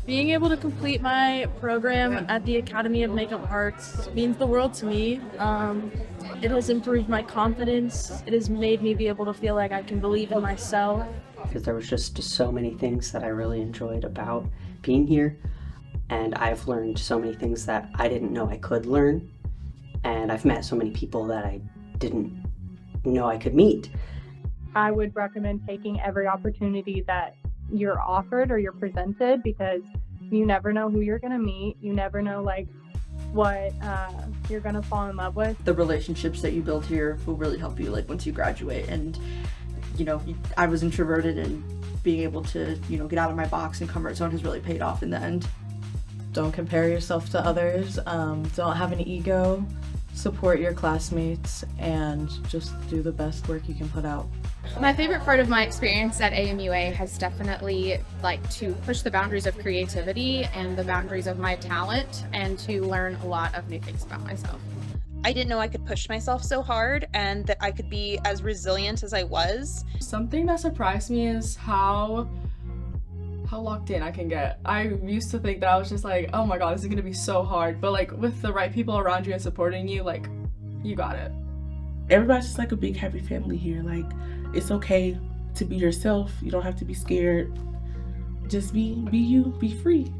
Being able to complete my program at the Academy of Makeup Arts means the world to me. It has improved my confidence. It has made me be able to feel like I can believe in myself. Because there was just so many things that I really enjoyed about being here, and I've learned so many things that I didn't know I could learn, and I've met so many people that I didn't know I could meet. I would recommend taking every opportunity that you're offered or you're presented, because you never know who you're going to meet. You never know what you're going to fall in love with. The relationships that you build here will really help you once you graduate. And I was introverted, and being able to get out of my box and comfort zone has really paid off in the end. Don't compare yourself to others. Don't have an ego. Support your classmates and just do the best work you can put out. My favorite part of my experience at AMUA has definitely to push the boundaries of creativity and the boundaries of my talent, and to learn a lot of new things about myself. I didn't know I could push myself so hard and that I could be as resilient as I was. Something that surprised me is how locked in I can get. I used to think that I was just oh my god, this is gonna be so hard, but with the right people around you and supporting you, you got it. Everybody's just a big happy family here. It's okay to be yourself. You don't have to be scared. Just be you, be free.